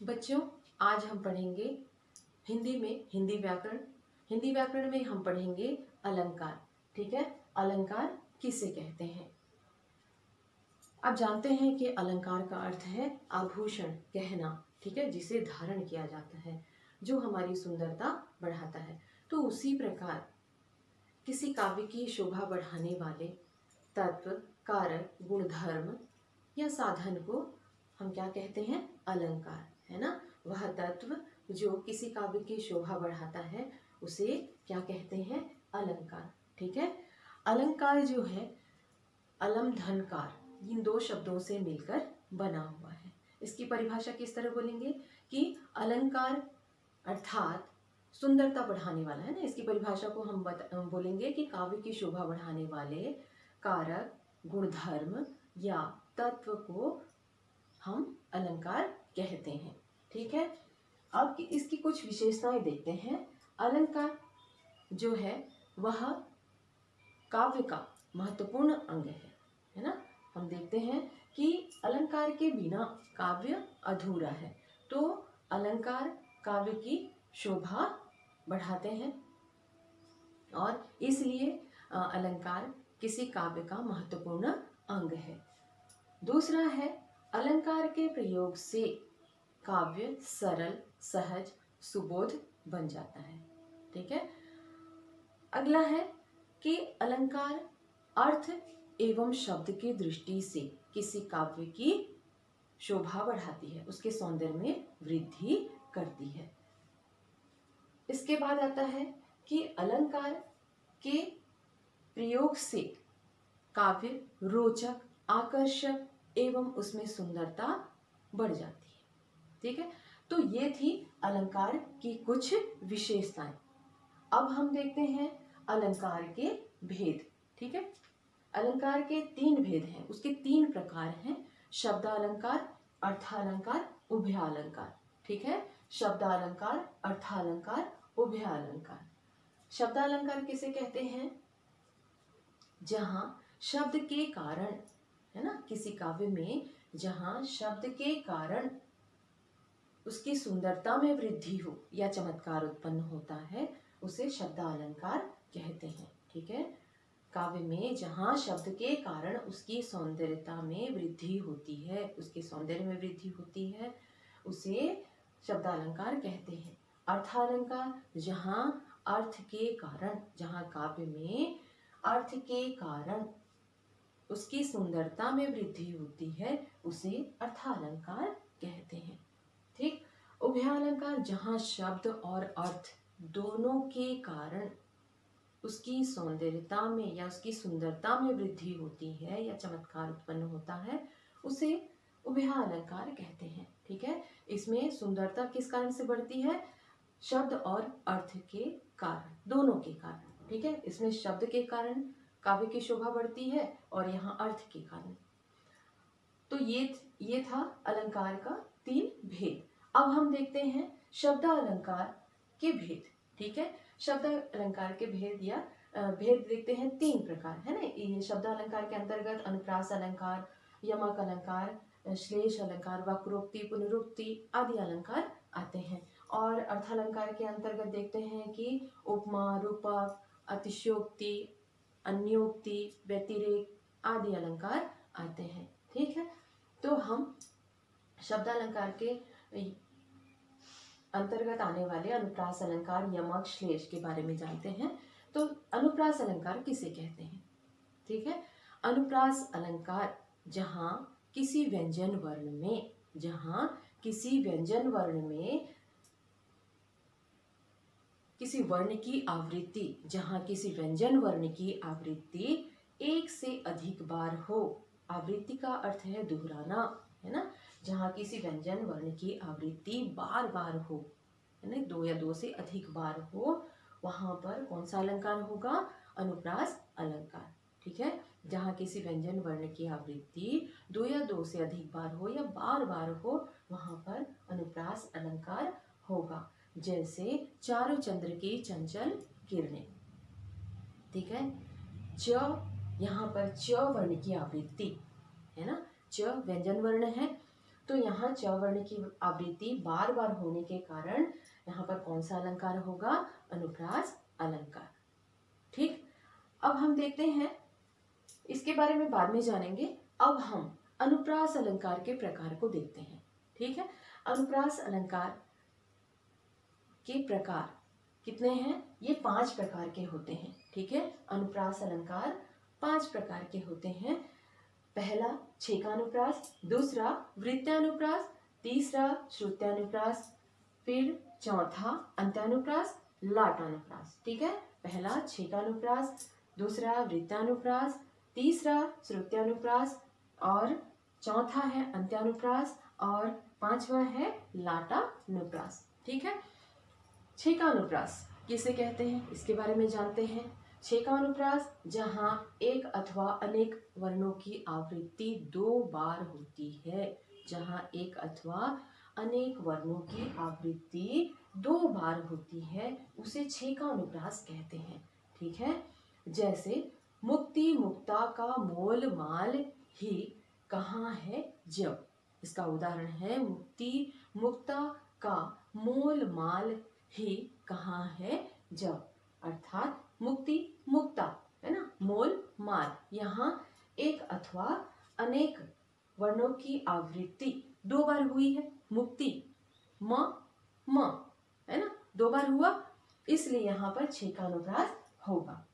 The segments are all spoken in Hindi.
बच्चों, आज हम पढ़ेंगे हिंदी में हिंदी व्याकरण। हिंदी व्याकरण में हम पढ़ेंगे अलंकार। ठीक है, अलंकार किसे कहते हैं? आप जानते हैं कि अलंकार का अर्थ है आभूषण, गहना। ठीक है, जिसे धारण किया जाता है, जो हमारी सुंदरता बढ़ाता है। तो उसी प्रकार किसी काव्य की शोभा बढ़ाने वाले तत्व, कारक, गुणधर्म या साधन को हम क्या कहते हैं? अलंकार, है ना। वह तत्व जो किसी काव्य की शोभा बढ़ाता है उसे क्या कहते हैं? अलंकार। ठीक है, अलंकार जो है अलम धनकार, इन दो शब्दों से मिलकर बना हुआ है। इसकी परिभाषा किस तरह बोलेंगे कि अलंकार अर्थात सुंदरता बढ़ाने वाला, है ना। इसकी परिभाषा को हम बोलेंगे कि काव्य की शोभा बढ़ाने वाले कारक, गुणधर्म या तत्व को हम अलंकार कहते हैं। ठीक है, अब इसकी कुछ विशेषताएं देखते हैं। अलंकार जो है वह काव्य का महत्वपूर्ण अंग है ना। हम देखते हैं कि अलंकार के बिना काव्य अधूरा है। तो अलंकार काव्य की शोभा बढ़ाते हैं और इसलिए अलंकार किसी काव्य का महत्वपूर्ण अंग है। दूसरा है, अलंकार के प्रयोग से काव्य सरल, सहज, सुबोध बन जाता है। ठीक है, अगला है कि अलंकार अर्थ एवं शब्द की दृष्टि से किसी काव्य की शोभा बढ़ाती है, उसके सौंदर्य में वृद्धि करती है। इसके बाद आता है कि अलंकार के प्रयोग से काव्य रोचक, आकर्षक एवं उसमें सुंदरता बढ़ जाती है। ठीक है, तो ये थी अलंकार की कुछ विशेषताएं। अब हम देखते हैं अलंकार के भेद। ठीक है, अलंकार के 3 भेद हैं, उसके 3 प्रकार हैं। शब्दालंकार, अर्थालंकार, उभयालंकार। ठीक है, शब्दालंकार, अर्थालंकार, उभयालंकार। शब्दालंकार किसे कहते हैं? जहां शब्द के कारण, है ना, किसी काव्य में जहां शब्द के कारण उसकी सुंदरता में वृद्धि हो या चमत्कार उत्पन्न होता है, उसे शब्दालंकार कहते हैं। ठीक है, काव्य में जहां शब्द के कारण उसकी सौंदर्यता में वृद्धि होती है, उसके सौंदर्य में वृद्धि होती है, उसे शब्दालंकार कहते हैं। अर्थालंकार, जहां अर्थ के कारण, जहां काव्य में अर्थ के कारण उसकी सुंदरता में वृद्धि होती है, उसे अर्थालंकार कहते हैं। ठीक, उभयालंकार, जहां शब्द और अर्थ दोनों के कारण उसकी सौंदर्यता में या उसकी सुंदरता में वृद्धि होती है या चमत्कार उत्पन्न होता है, उसे उभयालंकार कहते हैं। ठीक है, इसमें सुंदरता किस कारण से बढ़ती है? शब्द और अर्थ के कारण, दोनों के कारण। ठीक है, इसमें शब्द के कारण काव्य की शोभा बढ़ती है और यहाँ अर्थ के कारण। तो ये था अलंकार का 3 भेद। अब हम देखते हैं शब्दालंकार के भेद। ठीक है, शब्द अलंकार के भेद या भेद देखते हैं 3 प्रकार, है ना। ये शब्दालंकार के अंतर्गत अनुप्रास अलंकार, यमक अलंकार, श्लेष अलंकार, वक्रोक्ति, पुनरुक्ति आदि अलंकार आते हैं। और अर्थालंकार के अंतर्गत देखते हैं कि उपमा, रूपक, अतिशयोक्ति, अन्योक्ति, व्यतिरेक आदि अलंकार आते हैं। ठीक है, तो हम शब्दालंकार के अंतर्गत आने वाले अनुप्रास अलंकार, यमक, श्लेष के बारे में जानते हैं। तो अनुप्रास अलंकार किसे कहते हैं? ठीक है, अनुप्रास अलंकार जहां किसी व्यंजन वर्ण में, जहां किसी व्यंजन वर्ण में किसी वर्ण की आवृत्ति, जहां किसी व्यंजन वर्ण की आवृत्ति एक से अधिक बार हो। आवृत्ति का अर्थ है दोहराना, है ना। जहां किसी व्यंजन वर्ण की आवृत्ति बार बार हो, है ना, 2 या 2 से अधिक बार हो, वहां पर कौन सा अलंकार होगा? अनुप्रास अलंकार। ठीक है, जहां किसी व्यंजन वर्ण की आवृत्ति 2 या 2 से अधिक बार हो या बार बार हो, वहां पर अनुप्रास अलंकार होगा। जैसे चारु चंद्र की चंचल किरणें। ठीक है, च, यहाँ पर च वर्ण की आवृत्ति, है ना। च व्यंजन वर्ण है, तो यहाँ च वर्ण की आवृत्ति बार बार होने के कारण यहाँ पर कौन सा अलंकार होगा? अनुप्रास अलंकार। ठीक, अब हम देखते हैं, इसके बारे में बाद में जानेंगे। अब हम अनुप्रास अलंकार के प्रकार को देखते हैं। ठीक है, अनुप्रास अलंकार के प्रकार कितने हैं? ये 5 प्रकार के होते हैं। ठीक है, अनुप्रास अलंकार 5 प्रकार के होते हैं। पहला छेकानुप्रास, दूसरा वृत्तानुप्रास, तीसरा श्रुत्यानुप्रास, फिर चौथा अंत्यानुप्रास, लाटानुप्रास। ठीक है, पहला छेकानुप्रास, दूसरा वृत्तानुप्रास, तीसरा श्रुत्यानुप्रास और चौथा है अंत्यानुप्रास और पांचवा है लाटानुप्रास। ठीक है, छेकानुप्रास किसे कहते हैं इसके बारे में जानते हैं। छेकानुप्रास जहाँ एक अथवा अनेक वर्णों की आवृत्ति 2 बार होती है, जहाँ एक अथवा अनेक वर्णों की आवृत्ति 2 बार होती है, उसे छेकानुप्रास कहते हैं। ठीक है, जैसे मुक्ति मुक्ता का मोल माल ही कहाँ है जब, इसका उदाहरण है मुक्ति मुक्ता का मोल माल ही कहाँ है जब, अर्थात मुक्ति मुक्ता है ना, मोल माल, यहाँ एक अथवा अनेक वर्णों की आवृत्ति 2 बार हुई है। मुक्ति म म है ना, 2 बार हुआ, इसलिए यहाँ पर छेकानुप्रास होगा।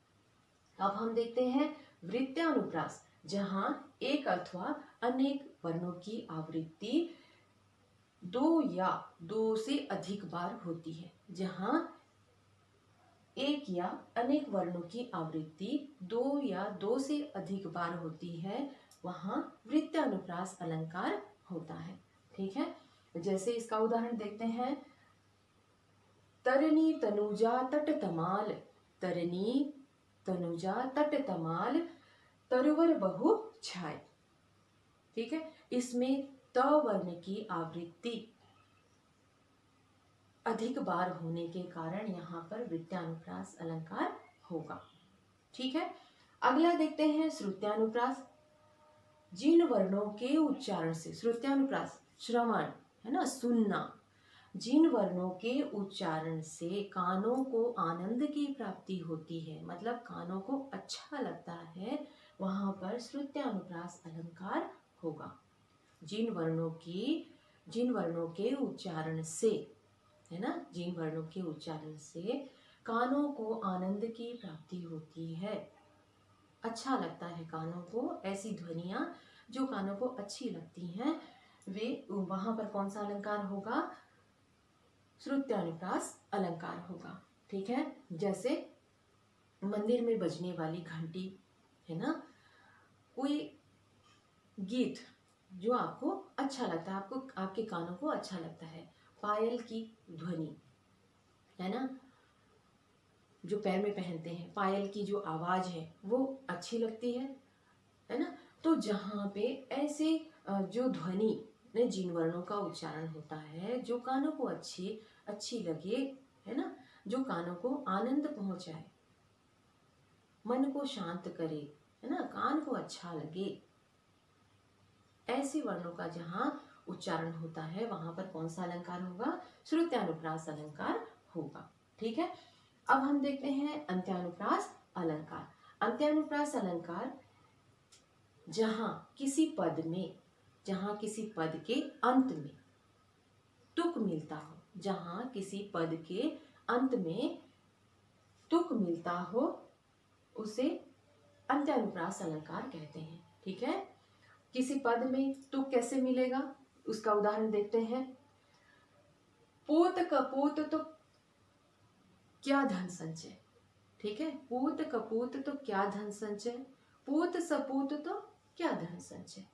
अब हम देखते हैं वृत्तानुप्रास, जहाँ एक अथवा अनेक वर्णों की आवृत्ति 2 या 2 से अधिक बार होती है। जहाँ एक या अनेक वर्णों की आवृत्ति 2 या 2 से अधिक बार होती है, वहाँ वृत्तानुप्रास अलंकार होता है। ठीक है, जैसे इसका उदाहरण देखते हैं, तरनी तनुजा तट तमाल, तरनी तनुजा तट तमाल तरुवर बहु छाय। ठीक है, इसमें त वर्ण की आवृत्ति अधिक बार होने के कारण यहाँ पर वृत्तानुप्रास अलंकार होगा। ठीक है, अगला देखते हैं श्रुत्यानुप्रास। जिन वर्णों के उच्चारण से, श्रुत्यानुप्रास श्रवण है ना, सुनना, जिन वर्णों के उच्चारण से कानों को आनंद की प्राप्ति होती है, मतलब कानों को अच्छा लगता है, वहां पर श्रुत्यानुप्रास अलंकार होगा। जिन वर्णों के उच्चारण से है ना, जिन वर्णों के उच्चारण से कानों को आनंद की प्राप्ति होती है, अच्छा लगता है कानों को, ऐसी ध्वनियां जो कानों को अच्छी लगती हैं, वे वहां पर कौन सा अलंकार होगा? श्रुत्यानुप्रास अलंकार होगा। ठीक है, जैसे मंदिर में बजने वाली घंटी है ना, कोई गीत जो आपको अच्छा लगता है, आपको आपके कानों को अच्छा लगता है, पायल की ध्वनि है ना, जो पैर में पहनते हैं, पायल की जो आवाज है वो अच्छी लगती है ना। तो जहाँ पे ऐसे जो ध्वनि में जिन वर्णों का उच्चारण होता है, जो कानों को अच्छी लगे है ना, जो कानों को आनंद पहुंचाए, मन को शांत करे है ना, कान को अच्छा लगे, ऐसे वर्णों का जहाँ उच्चारण होता है, वहां पर कौन सा अलंकार होगा? श्रुत्यानुप्रास अलंकार होगा। ठीक है, अब हम देखते हैं अंत्यानुप्रास अलंकार। अंत्यानुप्रास अलंकार जहाँ किसी पद के अंत में तुक मिलता हो, जहाँ किसी पद के अंत में तुक मिलता हो, उसे अंत्यानुप्रास अलंकार कहते हैं। ठीक है, किसी पद में तुक कैसे मिलेगा, उसका उदाहरण देखते हैं। पूत कपूत तो क्या धन संचय। ठीक है, पूत कपूत तो क्या धन संचय, पूत सपूत तो क्या धन संचय।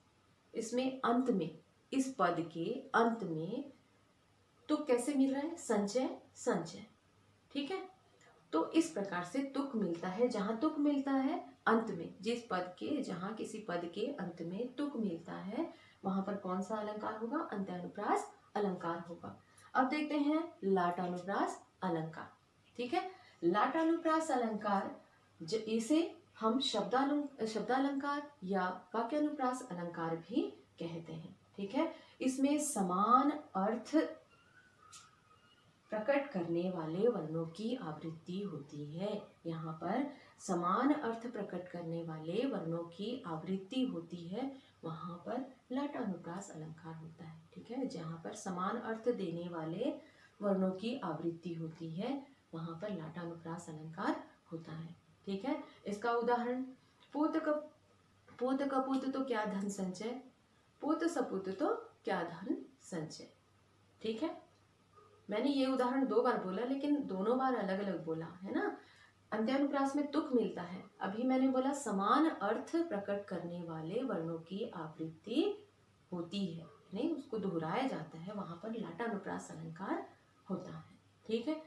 इसमें अंत में, इस पद के अंत में तुक कैसे मिल रहा है? संचय संचय। ठीक है, तो इस प्रकार से तुक मिलता है। जहां तुक मिलता है अंत में, जिस पद के, जहां किसी पद के अंत में तुक मिलता है, वहां पर कौन सा अलंकार होगा? अंत्यानुप्रास अलंकार होगा। अब देखते हैं लाटानुप्रास अलंकार। ठीक है, लाटानुप्रास अलंकार इसे हम शब्दालंकार या वाक्यानुप्रास अलंकार भी कहते हैं। ठीक है। इसमें समान अर्थ प्रकट करने वाले वर्णों की आवृत्ति होती है। यहाँ पर समान अर्थ प्रकट करने वाले वर्णों की आवृत्ति होती है, वहाँ पर लाटानुप्रास अलंकार होता है। ठीक है, जहाँ पर समान अर्थ देने वाले वर्णों की आवृत्ति होती है, वहाँ पर लाटानुप्रास अलंकार होता है। ठीक है, इसका उदाहरण पूत कपूत तो क्या धन संचय, पूत सपूत तो क्या धन संचय। ठीक है, मैंने ये उदाहरण 2 बार बोला, लेकिन दोनों बार अलग अलग बोला है ना। अंत्यानुप्रास में तुक मिलता है। अभी मैंने बोला समान अर्थ प्रकट करने वाले वर्णों की आवृत्ति होती है, नहीं उसको दोहराया जाता है, वहां पर लाटानुप्रास अलंकार होता है। ठीक है,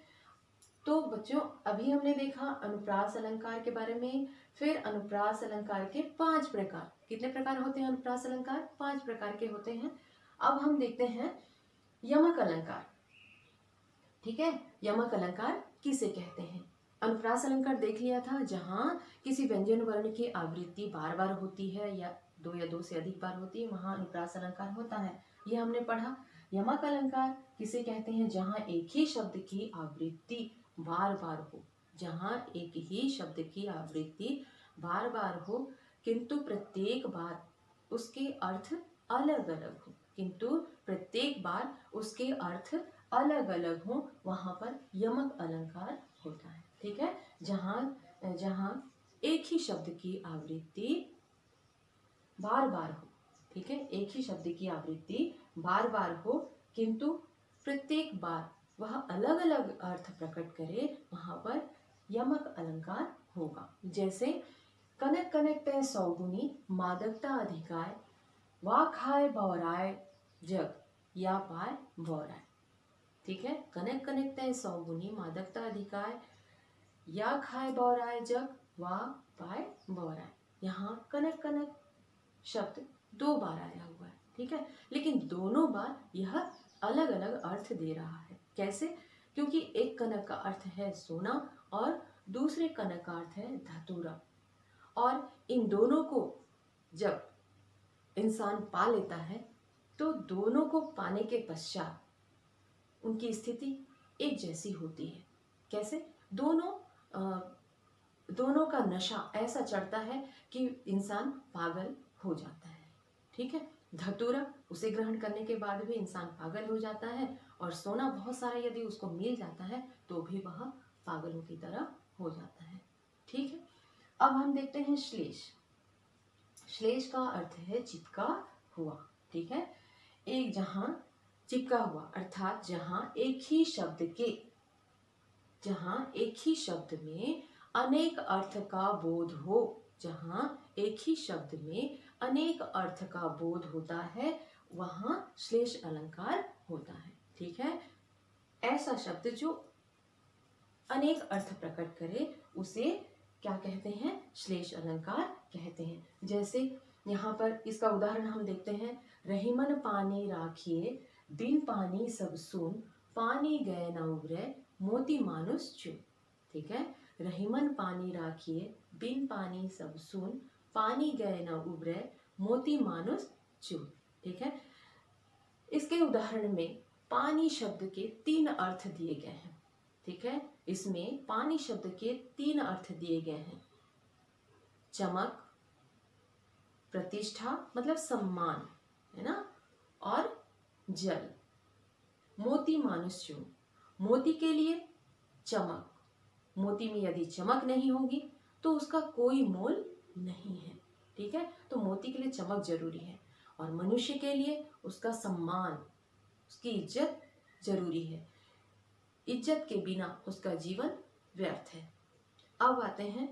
तो बच्चों अभी हमने देखा अनुप्रास अलंकार के बारे में। फिर अनुप्रास अलंकार के 5 प्रकार, कितने प्रकार होते हैं अनुप्रास अलंकार? 5 प्रकार के होते हैं। अब हम देखते हैं यमक अलंकार। ठीक है, यमक अलंकार किसे कहते हैं? अनुप्रास अलंकार देख लिया था, जहाँ किसी व्यंजन वर्ण की आवृत्ति बार बार होती है या 2 से अधिक बार होती है, वहाँ अनुप्रास अलंकार होता है, ये हमने पढ़ा। यमक अलंकार किसे कहते हैं? जहाँ एक ही शब्द की आवृत्ति बार बार हो, जहाँ एक ही शब्द की आवृत्ति बार बार हो, किंतु प्रत्येक बार उसके अर्थ अलग अलग हो, किंतु प्रत्येक बार उसके अर्थ अलग अलग हो, वहां पर यमक अलंकार होता है। ठीक है, जहाँ जहाँ एक ही शब्द की आवृत्ति बार बार हो, ठीक है, एक ही शब्द की आवृत्ति बार बार हो, किंतु प्रत्येक बार वह अलग अलग अर्थ प्रकट करे, वहां पर यमक अलंकार होगा। जैसे कनक कनक तय सौगुनी मादकता अधिकाय, वा खाए बौराय जग या पाए बौराय। ठीक है, कनक कनक तय सौगुनी मादकता अधिकाय, या खाए बौराय जग वा पाए बौराय। यहाँ कनक कनक शब्द 2 बार आया हुआ है। ठीक है, लेकिन दोनों बार यह अलग अलग अर्थ दे रहा है। कैसे? क्योंकि एक कनक का अर्थ है सोना और दूसरे कनक का अर्थ है धतूरा, और इन दोनों को जब इंसान पा लेता है तो दोनों को पाने के पश्चात उनकी स्थिति एक जैसी होती है। कैसे? दोनों का नशा ऐसा चढ़ता है कि इंसान पागल हो जाता है। ठीक है, धतूरा उसे ग्रहण करने के बाद भी इंसान पागल हो जाता है, और सोना बहुत सारा यदि उसको मिल जाता है तो भी वह पागलों की तरह हो जाता है। ठीक है, अब हम देखते हैं श्लेष। श्लेष का अर्थ है चिपका हुआ। ठीक है, एक जहां चिपका हुआ अर्थात जहां एक ही शब्द में अनेक अर्थ का बोध हो, जहां एक ही शब्द में अनेक अर्थ का बोध होता है, वहां श्लेष अलंकार होता है। ठीक है, ऐसा शब्द जो अनेक अर्थ प्रकट करे उसे क्या कहते हैं? श्लेष अलंकार कहते हैं। जैसे यहाँ पर इसका उदाहरण हम देखते हैं, रहीमन पानी राखिए बिन पानी सब सुन, पानी गए न उबरे मोती मानुस चुन। ठीक है, रहीमन पानी राखिए बिन पानी सब सुन, पानी गए न उबरे मोती मानुस चुन। ठीक है, इसके उदाहरण में पानी शब्द के 3 अर्थ दिए गए हैं। ठीक है, इसमें पानी शब्द के 3 अर्थ दिए गए हैं। चमक, प्रतिष्ठा मतलब सम्मान, है ना, और जल। मोती मानुस चून, मोती के लिए चमक, मोती में यदि चमक नहीं होगी तो उसका कोई मोल नहीं है। ठीक है, तो मोती के लिए चमक जरूरी है, और मनुष्य के लिए उसका सम्मान, उसकी इज्जत जरूरी है। इज्जत के बिना उसका जीवन व्यर्थ है। अब आते हैं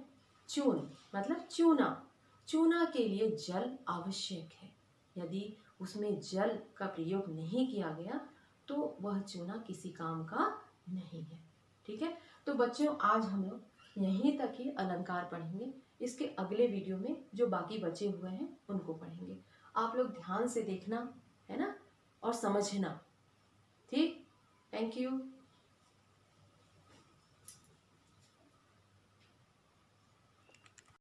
चून मतलब चूना। चूना के लिए जल आवश्यक है, यदि उसमें जल का प्रयोग नहीं किया गया तो वह चूना किसी काम का नहीं है। ठीक है, तो बच्चों आज हम लोग यहीं तक ही अलंकार पढ़ेंगे। इसके अगले वीडियो में जो बाकी बचे हुए हैं उनको पढ़ेंगे। आप लोग ध्यान से देखना, है ना, और समझना। ठीक, थैंक यू।